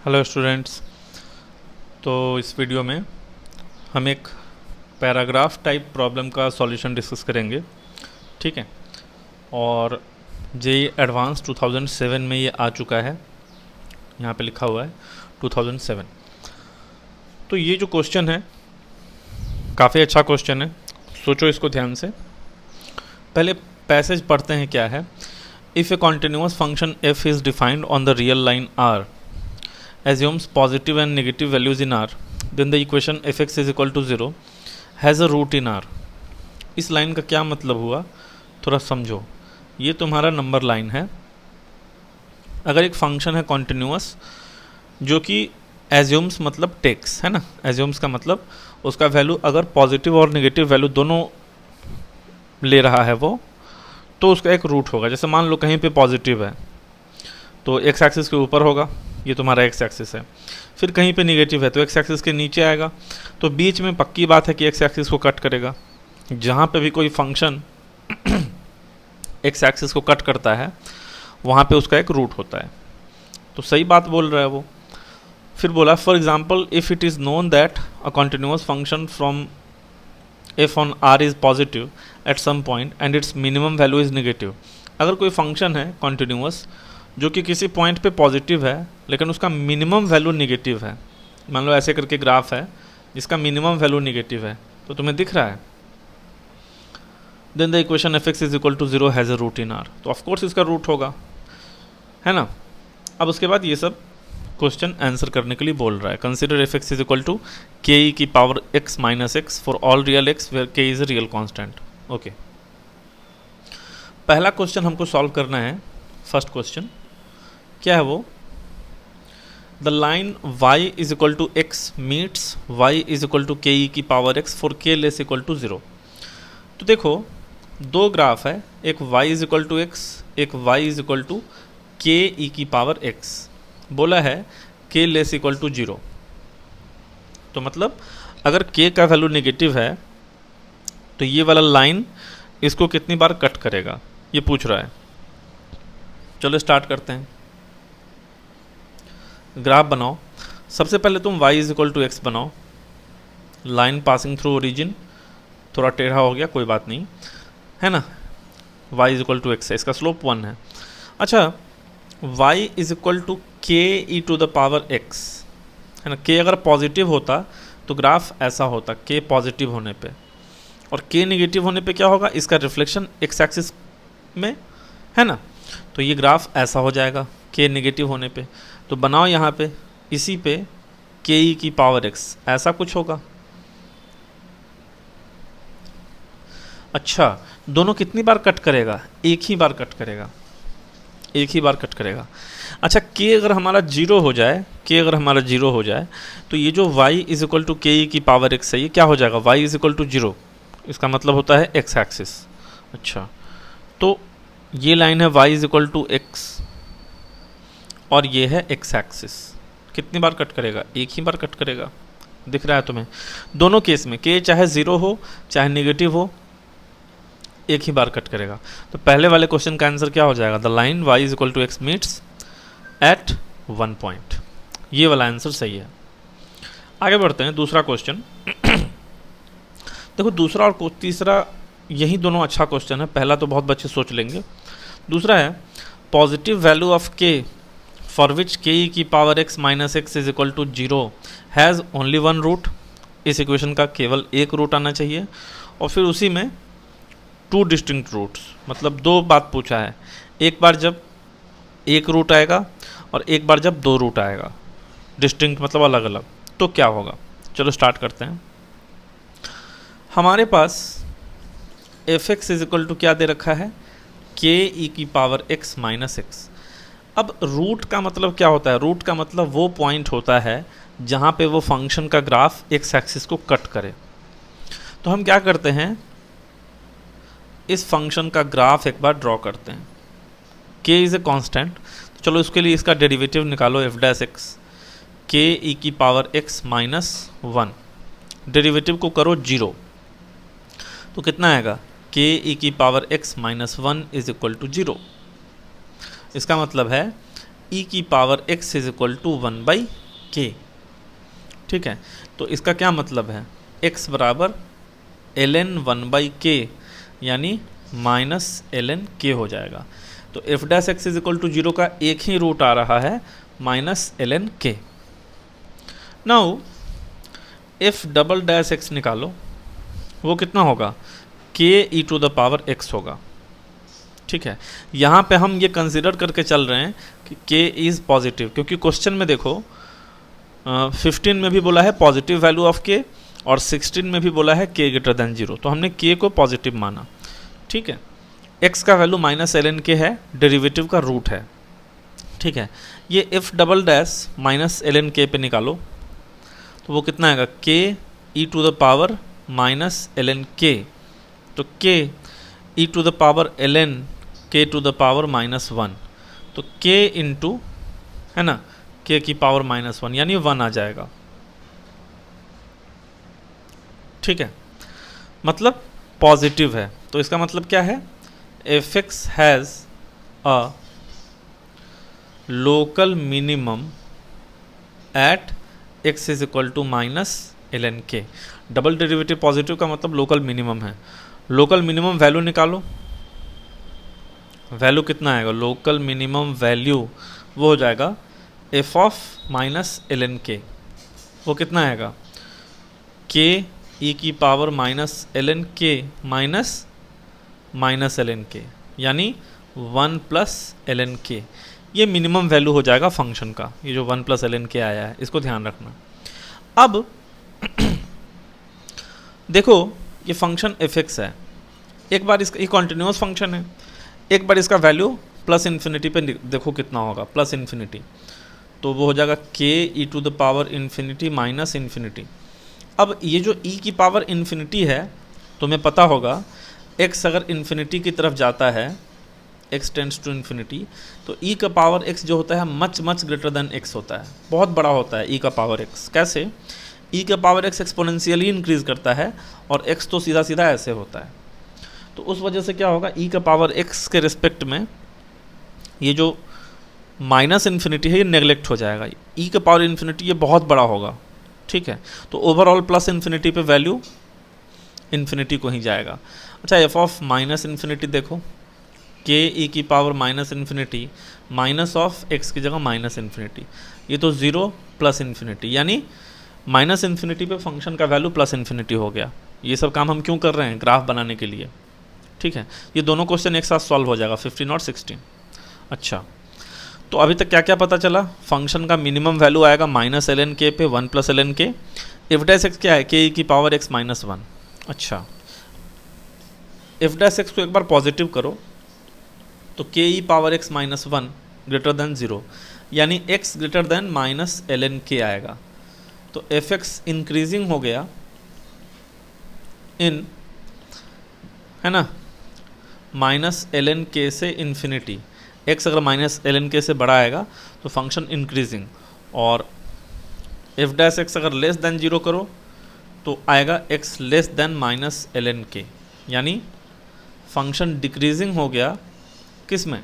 Hello students. तो इस video में हम एक पैराग्राफ टाइप प्रॉब्लम का सॉल्यूशन डिस्कस करेंगे। ठीक है। और जेईई एडवांस 2007 में ये आ चुका है, यहाँ पे लिखा हुआ है 2007। तो ये जो क्वेश्चन है काफ़ी अच्छा क्वेश्चन है, सोचो इसको ध्यान से। पहले पैसेज पढ़ते हैं क्या है। If a continuous function F is defined on the real line R assumes positive and negative values in R, then the equation fx is equal to 0 has a root in R। इस line का क्या मतलब हुआ, थोड़ा समझो। ये तुम्हारा number line है। अगर एक फंक्शन है कॉन्टिन्यूअस जो कि एज्यूम्स मतलब टेक्स है ना, एज्यूम्स का मतलब उसका वैल्यू अगर पॉजिटिव और नेगेटिव वैल्यू दोनों ले रहा है वो, तो उसका एक रूट होगा। जैसे मान लो कहीं पे पॉजिटिव है तो एक्स एक्सिस के ऊपर होगा, ये तुम्हारा एक्स एक्सिस है। फिर कहीं पे निगेटिव है तो एक्स एक्सिस के नीचे आएगा। तो बीच में पक्की बात है कि एक्स एक्सिस को कट करेगा। जहाँ पे भी कोई फंक्शन एक्स एक्सिस को कट करता है वहाँ पे उसका एक रूट होता है। तो सही बात बोल रहा है वो। फिर बोला for example if it is known that a continuous function from F on R is positive at some point and its minimum value is negative. अगर कोई फंक्शन है कॉन्टिन्यूअस जो कि किसी पॉइंट पे पॉजिटिव है लेकिन उसका मिनिमम वैल्यू निगेटिव है, मान लो ऐसे करके ग्राफ है जिसका मिनिमम वैल्यू निगेटिव है, तो तुम्हें दिख रहा है, then the equation F x is equal to 0 has a root in R. तो ऑफकोर्स इसका रूट होगा, है ना। अब उसके बाद ये सब क्वेश्चन आंसर करने के लिए बोल रहा है। Consider F x is equal to K ई की power x minus X for all real X where K is a real constant. Okay, पहला क्वेश्चन हमको सॉल्व करना है। फर्स्ट क्वेश्चन क्या है वो, the line y is equal to x meets y is equal to K ई की power x for k less equal to 0। तो देखो दो ग्राफ है, एक y is equal to x, एक y is equal to K ई की power x। बोला है k लेस इक्वल टू 0। तो मतलब अगर k का वैल्यू नेगेटिव है तो ये वाला लाइन इसको कितनी बार कट करेगा, ये पूछ रहा है। चलो स्टार्ट करते हैं। ग्राफ बनाओ। सबसे पहले तुम y is equal to X बनाओ। लाइन पासिंग थ्रू ओरिजिन, थोड़ा टेढ़ा हो गया कोई बात नहीं, है ना। y is equal to X है, इसका स्लोप 1 है। अच्छा, y is equal to K E to the power x, है ना। k अगर पॉजिटिव होता तो ग्राफ ऐसा होता, k पॉजिटिव होने पे, और k नेगेटिव होने पे क्या होगा, इसका रिफ्लेक्शन x एक्सिस में, है ना। तो ये ग्राफ ऐसा हो जाएगा k नेगेटिव होने पे। तो बनाओ यहाँ पे इसी पे के ई की पावर x, ऐसा कुछ होगा। अच्छा, दोनों कितनी बार कट करेगा, एक ही बार कट करेगा, एक ही बार कट करेगा। अच्छा, k अगर हमारा जीरो हो जाए, k अगर हमारा जीरो हो जाए तो ये जो y is equal to K ई की पावर x है ये क्या हो जाएगा, y इज इक्वल टू 0। इसका मतलब होता है x एक्सिस। अच्छा, तो ये लाइन है y is equal to X और ये है x एक्सिस। कितनी बार कट करेगा, एक ही बार कट करेगा। दिख रहा है तुम्हें। दोनों केस में k चाहे 0 हो चाहे नेगेटिव हो, एक ही बार कट करेगा। तो पहले वाले क्वेश्चन का आंसर क्या हो जाएगा, the line y is equal to x meets at 1 point. ये वाला आंसर सही है। आगे बढ़ते हैं, दूसरा क्वेश्चन। देखो दूसरा और तीसरा यही दोनों अच्छा क्वेश्चन है। पहला तो बहुत बच्चे सोच लेंगे। दूसरा है positive value of k for which K ई की power x minus x is equal to 0 has only 1 root. इस इक्वेशन का केवल एक रूट आना चाहिए। और फिर उसी में 2 डिस्टिंक्ट रूट्स, मतलब दो बात पूछा है। एक बार जब एक रूट आएगा और एक बार जब 2 रूट आएगा, डिस्टिंक्ट मतलब अलग अलग, तो क्या होगा। चलो स्टार्ट करते हैं। हमारे पास F x is equal to क्या दे रखा है, के ई की पावर x माइनस एक्स। अब रूट का मतलब क्या होता है, रूट का मतलब वो पॉइंट होता है जहाँ पे वो फंक्शन का ग्राफ एक्स एक्सिस को कट करे। तो हम क्या करते हैं, इस फंक्शन का ग्राफ एक बार ड्रॉ करते हैं। k इज़ ए कांस्टेंट, तो चलो इसके लिए इसका डेरिवेटिव निकालो एफ डैश एक्स, के ई की पावर x माइनस 1। डेरिवेटिव को करो 0, तो कितना आएगा, के ई की power x minus 1 is equal to 0। इसका मतलब है ई की power x is equal to 1/k। ठीक है, तो इसका क्या मतलब है, x बराबर ln 1/k यानी माइनस ln k हो जाएगा। तो f dash x is equal to 0 का एक ही रूट आ रहा है minus ln k। Now f double dash x निकालो, वो कितना होगा, k e to the power x होगा। ठीक है, यहाँ पे हम ये कंसिडर करके चल रहे हैं कि k इज़ पॉजिटिव, क्योंकि क्वेश्चन में देखो 15 में भी बोला है पॉजिटिव वैल्यू ऑफ k और 16 में भी बोला है k ग्रेटर देन 0, तो हमने k को पॉजिटिव माना। ठीक है, x का वैल्यू माइनस ln k है, डेरिवेटिव का रूट है। ठीक है, ये f double dash minus ln k पे निकालो, तो वो कितना आएगा, k e to the power minus ln k, तो k e to the power ln k to the power -1, तो k इंटू, है ना, k की पावर -1 यानी 1 आ जाएगा। ठीक है, मतलब पॉजिटिव है, तो इसका मतलब क्या है, fx has a local minimum at x is equal to minus ln k। Double derivative positive का मतलब लोकल मिनिमम है। लोकल मिनिमम वैल्यू निकालो, वैल्यू कितना आएगा, लोकल मिनिमम वैल्यू वो हो जाएगा f of minus ln k, वो कितना आएगा, k e की power minus ln k minus ln k यानी 1 प्लस ln k। ये मिनिमम वैल्यू हो जाएगा फंक्शन का, ये जो 1 प्लस ln k आया है, इसको ध्यान रखना। अब देखो ये फंक्शन fx है, एक बार इसका, ये कॉन्टिन्यूस फंक्शन है, एक बार इसका वैल्यू प्लस इन्फिनिटी पे देखो कितना होगा, प्लस इन्फिनिटी, तो वो हो जाएगा k e to the power infinity minus infinity. अब ये जो e की पावर इन्फिनिटी है, तुम्हें पता होगा x अगर इन्फिनिटी की तरफ जाता है, x टेंड्स टू इन्फिनिटी, तो e का पावर x जो होता है much much greater than x होता है, बहुत बड़ा होता है e का पावर x। कैसे, e का पावर x एक्सपोनेंशियली इंक्रीज करता है और x तो सीधा सीधा ऐसे होता है, तो उस वजह से क्या होगा, e का पावर x के रिस्पेक्ट में ये जो माइनस इन्फिनिटी है ये नेगलेक्ट हो जाएगा, e का पावर इन्फिनिटी ये बहुत बड़ा होगा। ठीक है, तो ओवरऑल प्लस इन्फिनिटी पे वैल्यू इन्फिनिटी को ही जाएगा। अच्छा, f ऑफ माइनस इन्फिनिटी देखो, k e की power minus infinity minus of x की जगह माइनस इन्फिनिटी, ये तो 0 प्लस इन्फिनिटी, यानी माइनस इन्फिनिटी पे फंक्शन का वैल्यू प्लस इन्फिनिटी हो गया। ये सब काम हम क्यों कर रहे हैं, ग्राफ बनाने के लिए। ठीक है, ये दोनों क्वेश्चन एक साथ सॉल्व हो जाएगा, 15 और 16। अच्छा, तो अभी तक क्या क्या पता चला, फंक्शन का मिनिमम वैल्यू आएगा माइनस ln k पे 1 plus ln k, F dash x क्या है, k की पावर x माइनस 1। अच्छा, एफ डैश एक्स को एक बार पॉजिटिव करो, तो k E power x minus 1 greater than 0, यानी x greater than minus ln k आएगा। तो एफ एक्स इंक्रीजिंग हो गया इन, है ना, माइनस ln k से इन्फिनिटी, x अगर माइनस ln k से बड़ा आएगा तो फंक्शन इंक्रीजिंग, और एफ डैश एक्स अगर लेस देन 0 करो तो आएगा x less than minus ln k, यानी फंक्शन डिक्रीजिंग हो गया किस में,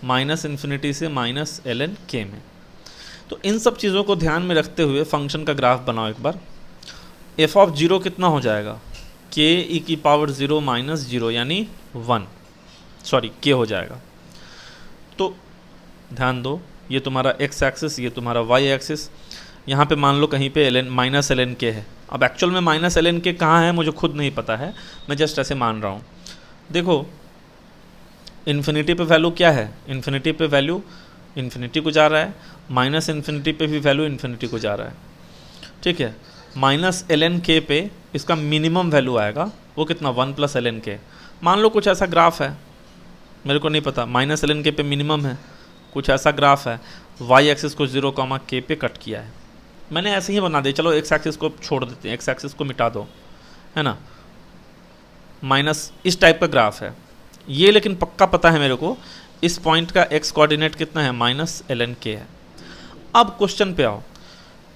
माइनस इन्फिनिटी से माइनस ln k में। तो इन सब चीज़ों को ध्यान में रखते हुए फंक्शन का ग्राफ बनाओ एक बार। f ऑफ 0 कितना हो जाएगा, k e की पावर 0 माइनस 0 यानी 1, सॉरी k हो जाएगा। तो ध्यान दो, ये तुम्हारा x एक्सिस, ये तुम्हारा y एक्सिस, यहाँ पे मान लो कहीं पे ln माइनस ln k है। अब एक्चुअल में माइनस ln k कहाँ है मुझे खुद नहीं पता है, मैं जस्ट ऐसे मान रहा हूँ। देखो इन्फिनिटी पे वैल्यू क्या है, इन्फिनिटी पे वैल्यू इन्फिनिटी को जा रहा है, माइनस इन्फिनिटी पे भी वैल्यू इन्फिनिटी को जा रहा है। ठीक है, माइनस ln k पे इसका मिनिमम वैल्यू आएगा, वो कितना, 1 प्लस ln k। मान लो कुछ ऐसा ग्राफ है, मेरे को नहीं पता, माइनस ln k पे मिनिमम है, कुछ ऐसा ग्राफ है, y एक्सिस को 0, k पे कट किया है, मैंने ऐसे ही बना दिया। चलो x एक्सिस को छोड़ देते हैं, x एक्सिस को मिटा दो, है ना, माइनस इस टाइप का ग्राफ है ये, लेकिन पक्का पता है मेरे को इस पॉइंट का x कोऑर्डिनेट कितना है, माइनस ln k है। अब क्वेश्चन पे आओ,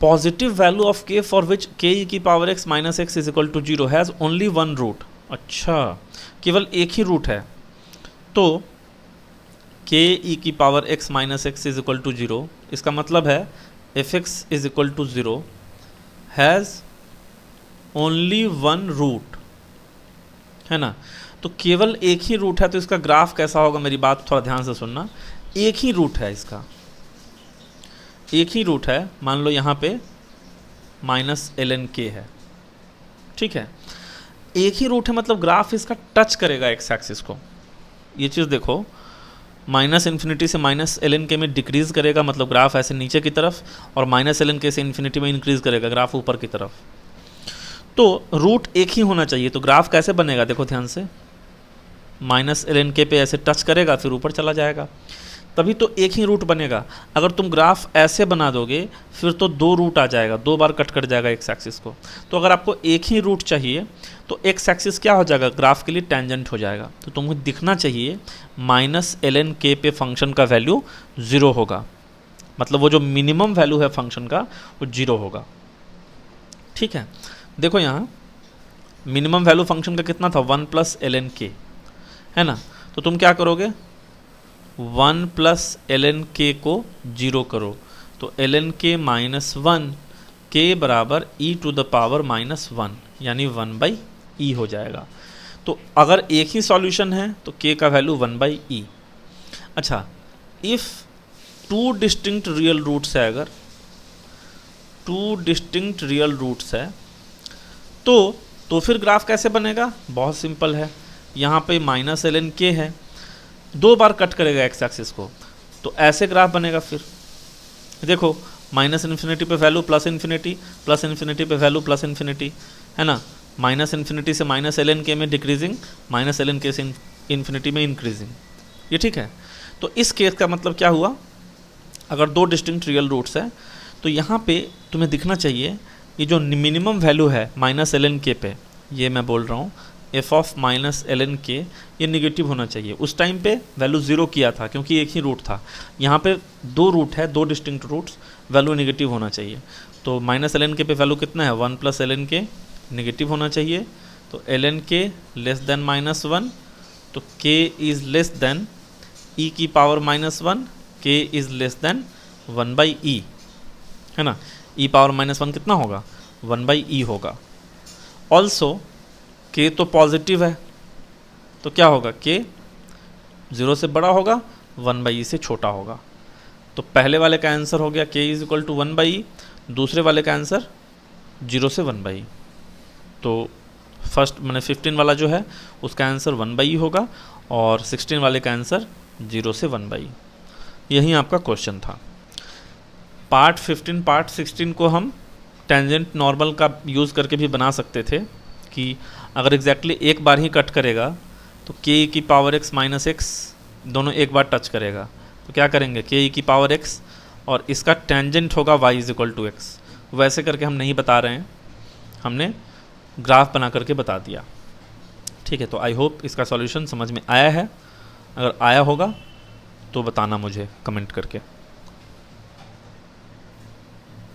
positive value of k for which k e की power x minus x is equal to 0 has only 1 root. अच्छा, केवल एक ही रूट है, तो के ई की power x minus x is equal to 0, इसका मतलब है f x is equal to 0 has only one root, है ना। तो केवल एक ही रूट है, तो इसका ग्राफ कैसा होगा, मेरी बात थोड़ा ध्यान से सुनना। एक ही रूट है, इसका एक ही रूट है, मान लो यहाँ पे माइनस एल एन के है, ठीक है। एक ही रूट है मतलब ग्राफ इसका टच करेगा एक्स एक्सिस को। ये चीज़ देखो, माइनस इन्फिनिटी से माइनस एल एन के में डिक्रीज़ करेगा मतलब ग्राफ ऐसे नीचे की तरफ, और माइनस एल एन के से इन्फिनिटी में इंक्रीज़ करेगा ग्राफ ऊपर की तरफ। तो रूट एक ही होना चाहिए, तो ग्राफ कैसे बनेगा देखो ध्यान से, माइनस एल एन के पे ऐसे टच करेगा फिर ऊपर चला जाएगा, तभी तो एक ही रूट बनेगा। अगर तुम ग्राफ ऐसे बना दोगे फिर तो दो रूट आ जाएगा, दो बार कट जाएगा एक्स एक्सिस को। तो अगर आपको एक ही रूट चाहिए तो एक्स एक्सिस क्या हो जाएगा, ग्राफ के लिए टेंजेंट हो जाएगा। तो तुमको दिखना चाहिए माइनस एल एन के पे फंक्शन का वैल्यू 0 होगा, मतलब वो जो मिनिमम वैल्यू है फंक्शन का वो 0 होगा, ठीक है। देखो यहाँ मिनिमम वैल्यू फंक्शन का कितना था, 1 प्लस एल एन के, है ना। तो तुम क्या करोगे, 1 प्लस एल एन के को 0 करो, तो एल एन के माइनस 1 के बराबर ई टू द पावर माइनस 1 यानी 1/e हो जाएगा। तो अगर एक ही सॉल्यूशन है तो k का वैल्यू 1/e। अच्छा, if two distinct real roots है, अगर टू डिस्टिंक्ट रियल रूट्स है तो फिर ग्राफ कैसे बनेगा, बहुत सिंपल है। यहाँ पे माइनस एल एन के है, दो बार कट करेगा एक्स एक्सिस को, तो ऐसे ग्राफ बनेगा। फिर देखो माइनस इन्फिनिटी पे वैल्यू प्लस इन्फिनिटी पे वैल्यू प्लस इन्फिनिटी, है ना। माइनस इन्फिनिटी से माइनस एल एन के में डिक्रीजिंग, माइनस एल एन के से इन्फिनिटी में इंक्रीजिंग, ये ठीक है। तो इस केस का मतलब क्या हुआ, अगर दो डिस्टिंक्ट रियल रूट्स है तो यहाँ पे तुम्हें दिखना चाहिए ये जो मिनिमम वैल्यू है माइनस एल एन के पे, ये मैं बोल रहा हूँ f of minus l n k, ये निगेटिव होना चाहिए। उस टाइम पे वैल्यू 0 किया था क्योंकि एक ही रूट था, यहाँ पे दो रूट है, दो डिस्टिंक्ट रूट्स, वैल्यू निगेटिव होना चाहिए। तो माइनस एल एन के पे वैल्यू कितना है, 1 प्लस एल एन के, निगेटिव होना चाहिए। तो एल एन के लेस देन माइनस 1, तो के इज़ लेस देन ई की पावर माइनस 1, के इज़ लेस देन 1/e, है ना। ई पावर माइनस 1 कितना होगा, 1/e होगा। ऑल्सो के तो पॉजिटिव है, तो क्या होगा, के 0 से बड़ा होगा, 1/e से छोटा होगा। तो पहले वाले का आंसर हो गया के इज इक्वल टू 1/e, दूसरे वाले का आंसर 0 से 1/e। तो फर्स्ट मैंने 15 वाला जो है उसका आंसर 1/e होगा, और 16 वाले का आंसर 0 से 1/e। यही आपका क्वेश्चन था। पार्ट 15 पार्ट 16 को हम टेंजेंट नॉर्मल का यूज़ करके भी बना सकते थे कि अगर एग्जैक्टली एक बार ही कट करेगा तो के की पावर एक्स माइनस एक्स दोनों एक बार टच करेगा, तो क्या करेंगे, के की पावर एक्स और इसका टेंजेंट होगा y is equal to x. वैसे करके हम नहीं बता रहे हैं, हमने ग्राफ बना करके बता दिया, ठीक है। तो आई होप इसका सॉल्यूशन समझ में आया है, अगर आया होगा तो बताना मुझे कमेंट करके।